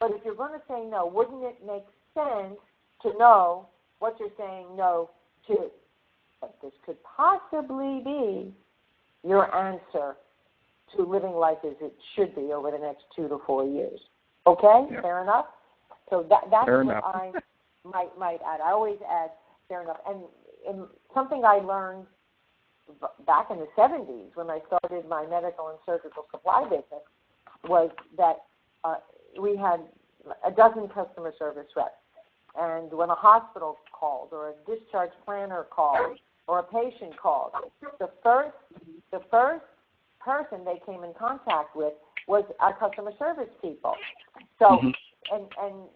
But if you're going to say no, wouldn't it make sense to know what you're saying no to? But this could possibly be your answer to living life as it should be over the next 2 to 4 years. Okay? Yeah. Fair enough? So that's fair what enough. I might add. I always add fair enough. And something I learned back in the 70s when I started my medical and surgical supply business was that we had a dozen customer service reps. And when a hospital called or a discharge planner called or a patient called, the first person they came in contact with was our customer service people. So, and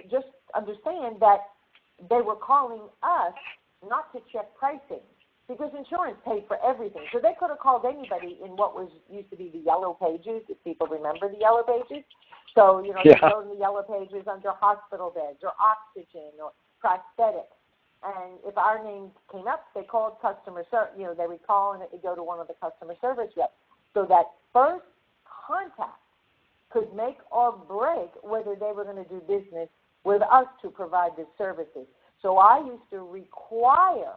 just understand that they were calling us not to check pricing, because insurance paid for everything. So they could have called anybody in what used to be the yellow pages, if people remember the yellow pages. So, you go to the yellow pages under hospital beds or oxygen or prosthetics. And if our name came up, they called customer service, they would call and it would go to one of the customer service reps. So that first contact could make or break whether they were going to do business with us to provide the services. So I used to require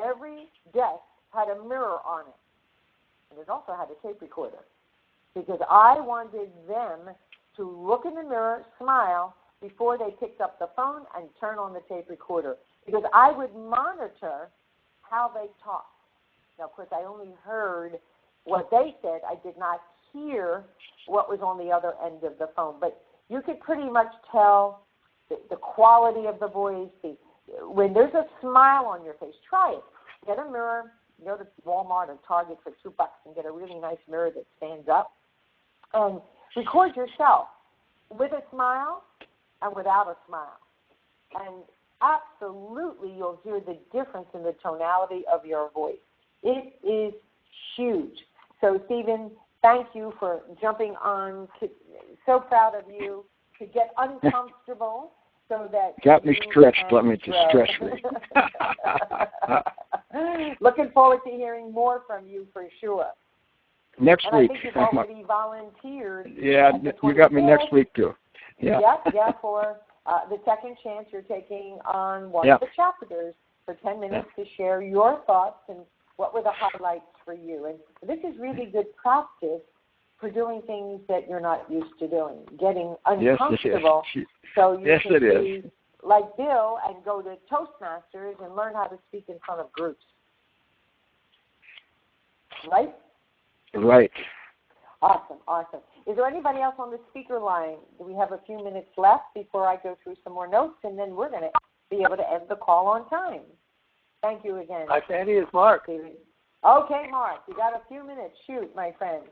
every desk had a mirror on it. And it also had a tape recorder, because I wanted them to look in the mirror, smile, before they picked up the phone and turn on the tape recorder, because I would monitor how they talked. Now, of course, I only heard what they said. I did not hear what was on the other end of the phone. But you could pretty much tell the quality of the voice. When there's a smile on your face, try it. Get a mirror. Go to Walmart or Target for $2 and get a really nice mirror that stands up. And record yourself with a smile and without a smile. And absolutely you'll hear the difference in the tonality of your voice. It is huge. So, Stephen, thank you for jumping on. So proud of you to get uncomfortable so that got me stretched. Let me just stretch me. Looking forward to hearing more from you for sure. Next week. I think you've already volunteered. Yeah, you got me next week too. Yeah. Yeah, for the second chance you're taking on one of the chapters for 10 minutes to share your thoughts and what were the highlights for you. And this is really good practice for doing things that you're not used to doing, getting uncomfortable so you can be like Bill and go to Toastmasters and learn how to speak in front of groups. Right? Right. Awesome. Is there anybody else on the speaker line? We have a few minutes left before I go through some more notes, and then we're going to be able to end the call on time. Thank you again. Hi, Sandy. It's Mark. Okay, Mark. You got a few minutes. Shoot, my friend.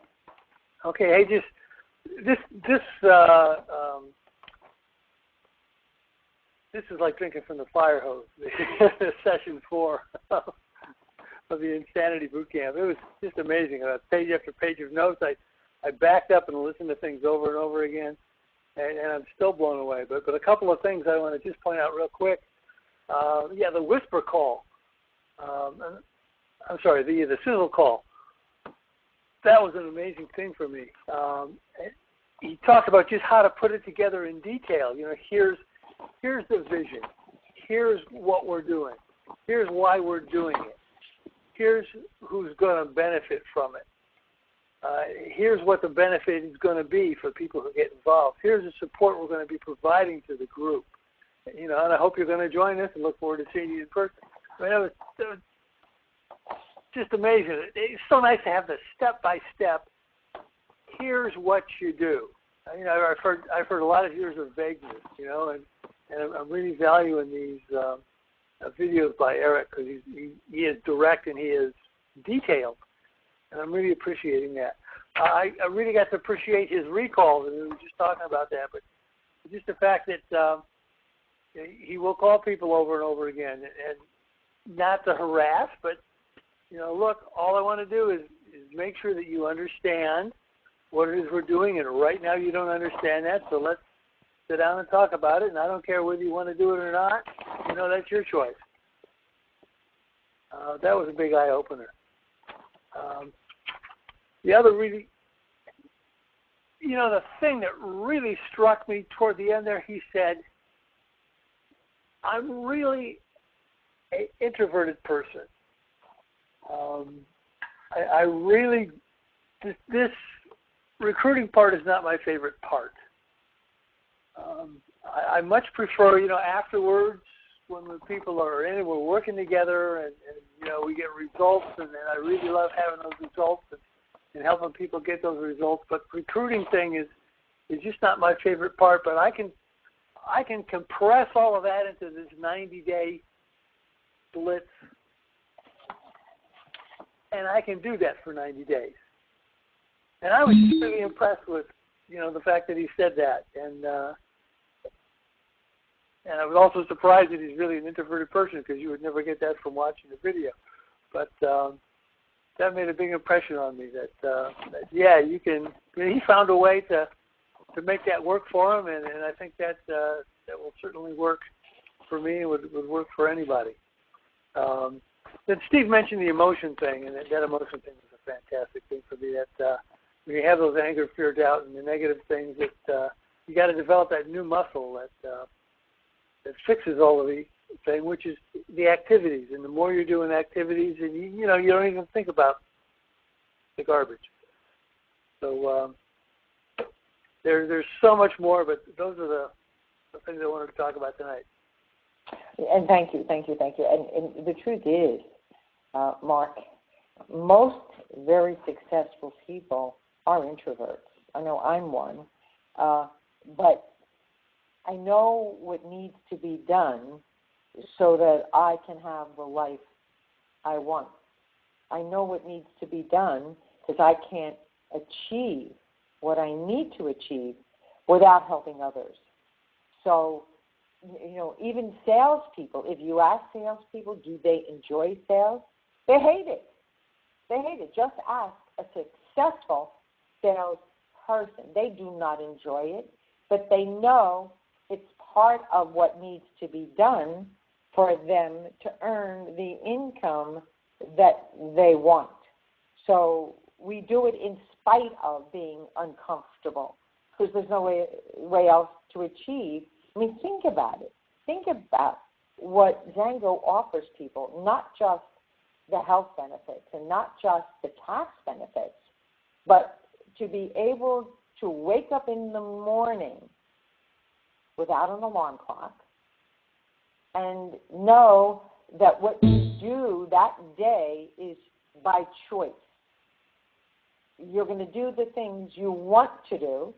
Okay. Hey, this is like drinking from the fire hose. Session 4 of the Insanity Boot Camp. It was just amazing. Page after page of notes. I backed up and listened to things over and over again, and I'm still blown away. But a couple of things I want to just point out real quick. The whisper call. the sizzle call. That was an amazing thing for me. He talked about just how to put it together in detail. Here's the vision. Here's what we're doing. Here's why we're doing it. Here's who's going to benefit from it. Here's what the benefit is going to be for people who get involved. Here's the support we're going to be providing to the group. And I hope you're going to join us and look forward to seeing you in person. I mean, it was just amazing. It's so nice to have the step-by-step, here's what you do. I've heard a lot of years of vagueness, and I'm really valuing these videos by Eric because he is direct and he is detailed, and I'm really appreciating that. I really got to appreciate his recalls, and we were just talking about that, but just the fact that he will call people over and over again, and not to harass, but look, all I want to do is make sure that you understand what it is we're doing, and right now you don't understand that, so let's sit down and talk about it, and I don't care whether you want to do it or not. That's your choice. That was a big eye-opener. The other really, the thing that really struck me toward the end there, he said, I'm really an introverted person. I really, this recruiting part is not my favorite part. I much prefer, afterwards when the people are in and we're working together and we get results, and I really love having those results and helping people get those results. But recruiting thing is just not my favorite part. But I can compress all of that into this 90-day blitz, and I can do that for 90 days. And I was really impressed with, the fact that he said that. And I was also surprised that he's really an introverted person, because you would never get that from watching the video. But that made a big impression on me that you can. He found a way to make that work for him, and I think that will certainly work for me and would work for anybody. Then Steve mentioned the emotion thing, and that emotion thing was a fantastic thing for me. That when you have those anger, fear, doubt, and the negative things, that you got to develop that new muscle that fixes all of the thing, which is the activities. And the more you're doing activities, and you don't even think about the garbage. So there's so much more, but those are the things I wanted to talk about tonight. And thank you. And the truth is, Mark, most very successful people are introverts. I know I'm one, but I know what needs to be done so that I can have the life I want. I know what needs to be done because I can't achieve what I need to achieve without helping others. So, even salespeople, if you ask salespeople, do they enjoy sales? They hate it. Just ask a successful salesperson. They do not enjoy it, but they know it's part of what needs to be done for them to earn the income that they want. So we do it in spite of being uncomfortable, because there's no way else to achieve. I mean, think about it. Think about what Zango offers people, not just the health benefits and not just the tax benefits, but to be able to wake up in the morning without an alarm clock and know that what you do that day is by choice. You're going to do the things you want to do,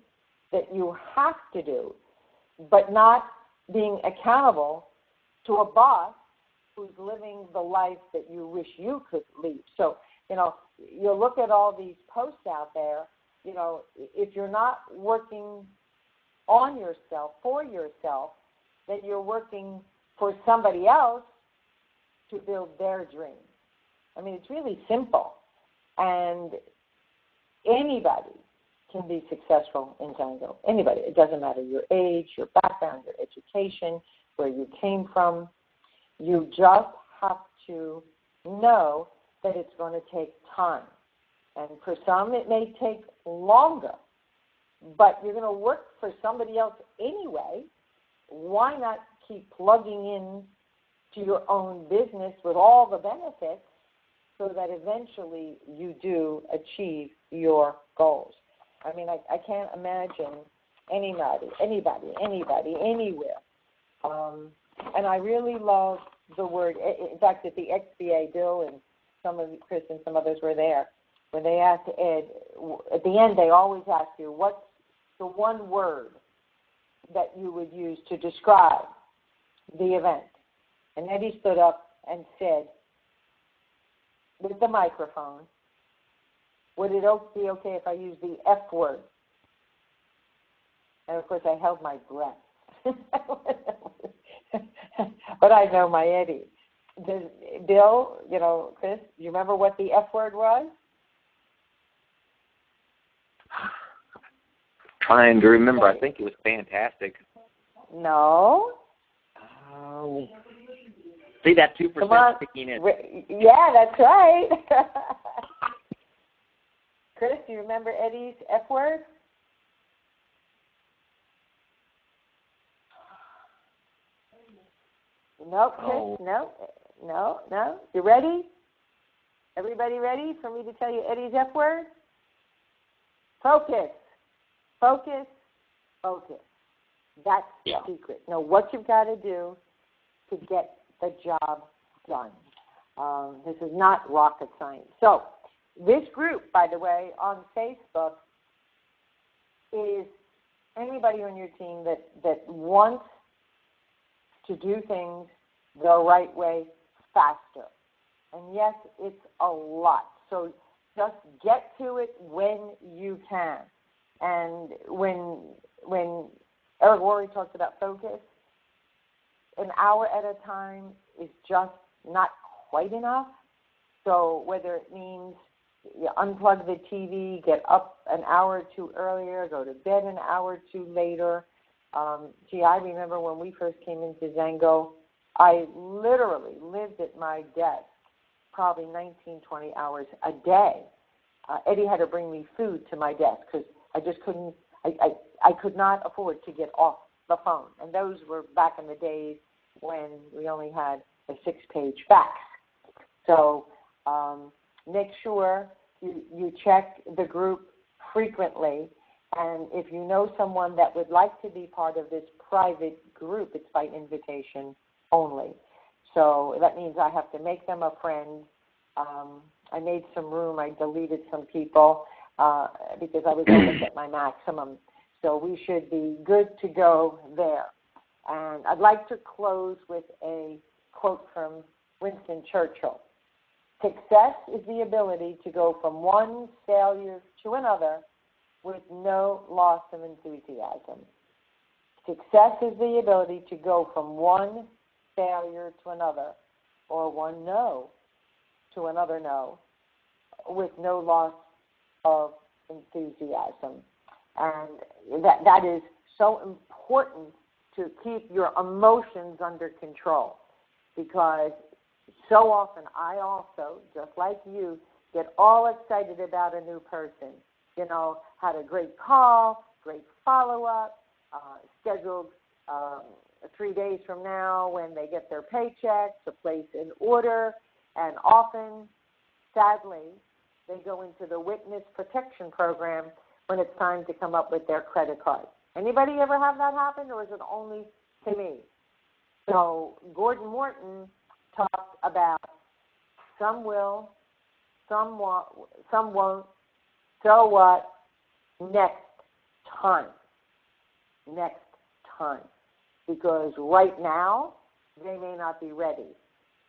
that you have to do, but not being accountable to a boss who's living the life that you wish you could lead. So, you look at all these posts out there, if you're not working on yourself, for yourself, then you're working for somebody else to build their dreams. I mean, it's really simple. And anybody can be successful in Zango. Anybody. It doesn't matter your age, your background, your education, where you came from. You just have to know that it's going to take time. And for some, it may take longer. But you're going to work for somebody else anyway. Why not keep plugging in to your own business with all the benefits so that eventually you do achieve your goals? I mean, I can't imagine anybody, anywhere. And I really love the word. In fact, at the XBA, Bill and Chris and some others were there. When they asked Ed, at the end, they always ask you, what's the one word that you would use to describe the event? And Eddie stood up and said, with the microphone, would it be okay if I use the F word? And, of course, I held my breath. But I know my Eddie. Bill, Chris, do you remember what the F word was? Trying to remember. I think it was fantastic. No. Oh. See that 2% sticking in. Yeah, that's right. Chris, do you remember Eddie's F word? No, Chris, no. You ready? Everybody ready for me to tell you Eddie's F word? Focus. Focus. That's the secret. Know what you've got to do to get the job done. This is not rocket science. So this group, by the way, on Facebook is anybody on your team that wants to do things the right way faster. And yes, it's a lot. So just get to it when you can. And when Eric Worre talks about focus, an hour at a time is just not quite enough. So whether it means you unplug the TV, get up an hour or two earlier, go to bed an hour or two later. I remember when we first came into Zango, I literally lived at my desk probably 19, 20 hours a day. Eddie had to bring me food to my desk because I just couldn't, I could not afford to get off the phone. And those were back in the days when we only had a 6-page fax. So make sure you check the group frequently. And if you know someone that would like to be part of this private group, it's by invitation only. So that means I have to make them a friend. I made some room. I deleted some people because I was almost at my maximum. So we should be good to go there. And I'd like to close with a quote from Winston Churchill. Success is the ability to go from one failure to another with no loss of enthusiasm. Success is the ability to go from one failure to another, or one no to another no, with no loss of enthusiasm. And that is so important to keep your emotions under control, because so often I also, just like you, get all excited about a new person. Had a great call, great follow-up, scheduled 3 days from now when they get their paycheck to place an order, and often, sadly, they go into the witness protection program when it's time to come up with their credit card. Anybody ever have that happen, or is it only to me? So Gordon Morton talked about some will, some won't, so what, next time. Because right now, they may not be ready.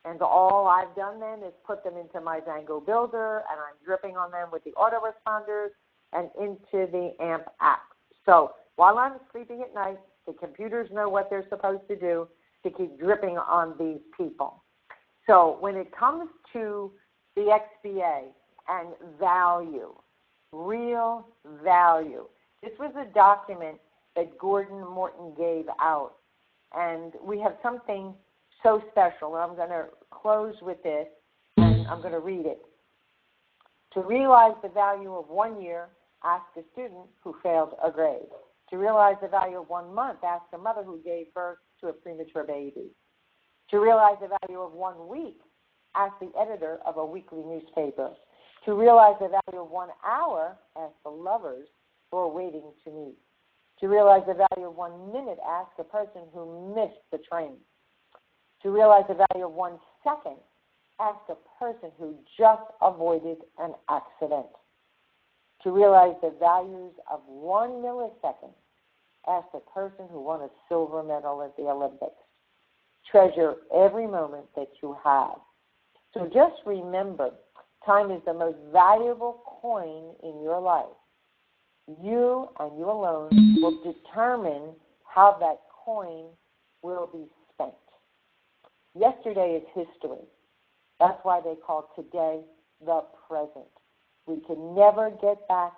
And all I've done then is put them into my Zango Builder, and I'm dripping on them with the autoresponders and into the AMP app. So while I'm sleeping at night, the computers know what they're supposed to do to keep dripping on these people. So when it comes to the XBA and value, real value, this was a document that Gordon Morton gave out. And we have something so special. I'm going to close with this. And and I'm going to read it. To realize the value of 1 year, ask a student who failed a grade. To realize the value of 1 month, ask a mother who gave birth to a premature baby. To realize the value of 1 week, ask the editor of a weekly newspaper. To realize the value of 1 hour, ask the lovers who are waiting to meet. To realize the value of 1 minute, ask a person who missed the train. To realize the value of 1 second, ask a person who just avoided an accident. To realize the values of 1 millisecond, ask a person who won a silver medal at the Olympics. Treasure every moment that you have. So just remember, time is the most valuable coin in your life. You and you alone will determine how that coin will be spent. Yesterday is history. That's why they call today the present. We can never get back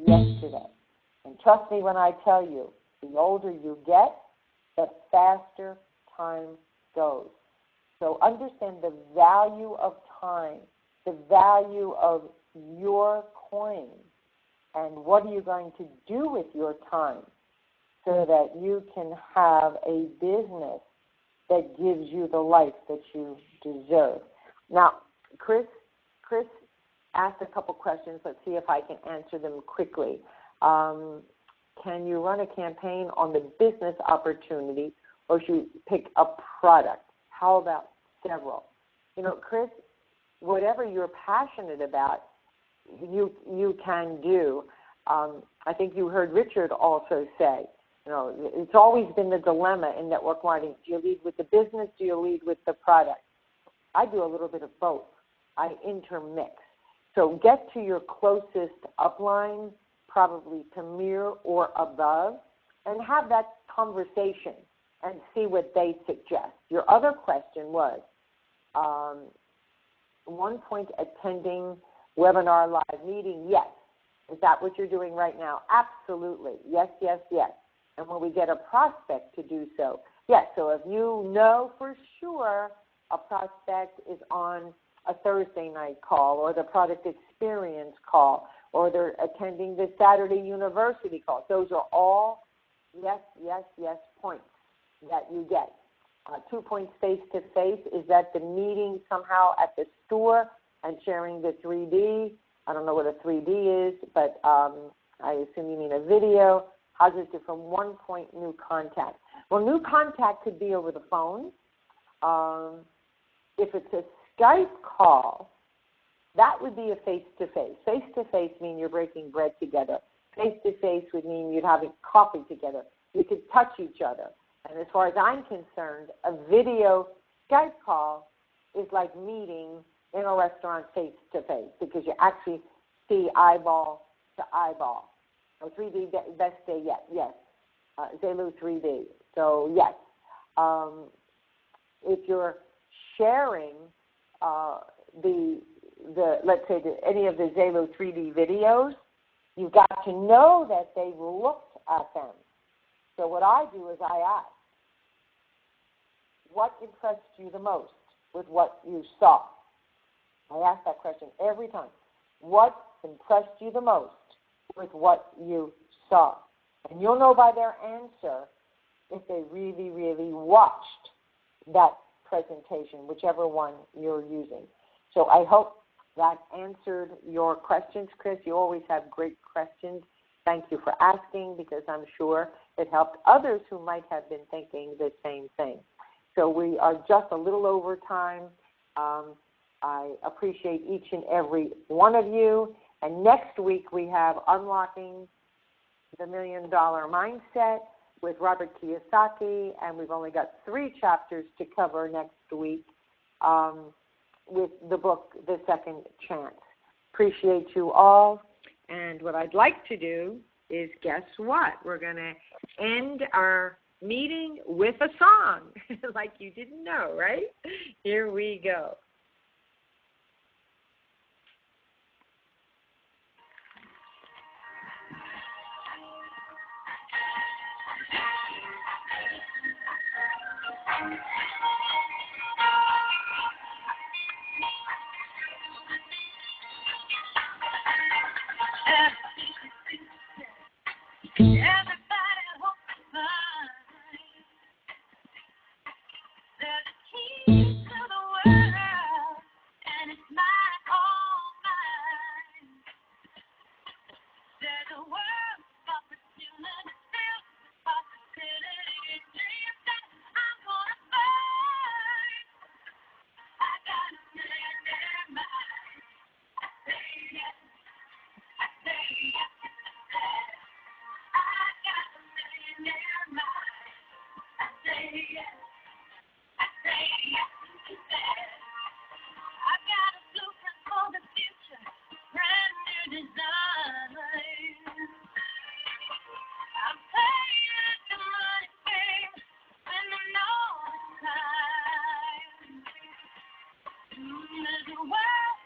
yesterday. And trust me when I tell you, the older you get, the faster time goes. So understand the value of time, the value of your coin, and what are you going to do with your time so that you can have a business that gives you the life that you deserve. Now, Chris asked a couple questions. Let's see if I can answer them quickly. Can you run a campaign on the business opportunity, or should you pick a product? How about several? You know, Chris, whatever you're passionate about, you can do. I think you heard Richard also say, you know, it's always been the dilemma in network marketing. Do you lead with the business? Do you lead with the product? I do a little bit of both. I intermix. So get to your closest upline, probably Premier or above, and have that conversation and see what they suggest. Your other question was, 1 point attending webinar live meeting, yes. Is that what you're doing right now? Absolutely. Yes, yes, yes. And when we get a prospect to do so, yes. So if you know for sure a prospect is on a Thursday night call or the product experience call or they're attending the Saturday university call, those are all yes, yes, yes points that you get. 2 points face-to-face is that the meeting somehow at the store and sharing the 3D. I don't know what a 3D is, but I assume you mean a video. How's it different from 1 point new contact? Well, new contact could be over the phone. If it's a Skype call, that would be a face-to-face. Face-to-face means you're breaking bread together. Face-to-face would mean you'd have coffee together. You could touch each other. And as far as I'm concerned, a video Skype call is like meeting in a restaurant face-to-face because you actually see eyeball to eyeball. So 3D, best day yet, yes. Zelu 3D. So, yes. If you're sharing let's say, any of the Zelu 3D videos, you've got to know that they've looked at them. So what I do is I ask, what impressed you the most with what you saw? I ask that question every time. What impressed you the most with what you saw? And you'll know by their answer if they really, really watched that presentation, whichever one you're using. So I hope that answered your questions, Chris. You always have great questions. Thank you for asking because I'm sure it helped others who might have been thinking the same thing. So we are just a little over time. I appreciate each and every one of you. And next week we have Unlocking the $1 Million Mindset with Robert Kiyosaki, and we've only got 3 chapters to cover next week with the book, The Second Chance. Appreciate you all. And what I'd like to do is, guess what? We're going to end our meeting with a song, like you didn't know, right? Here we go. the world,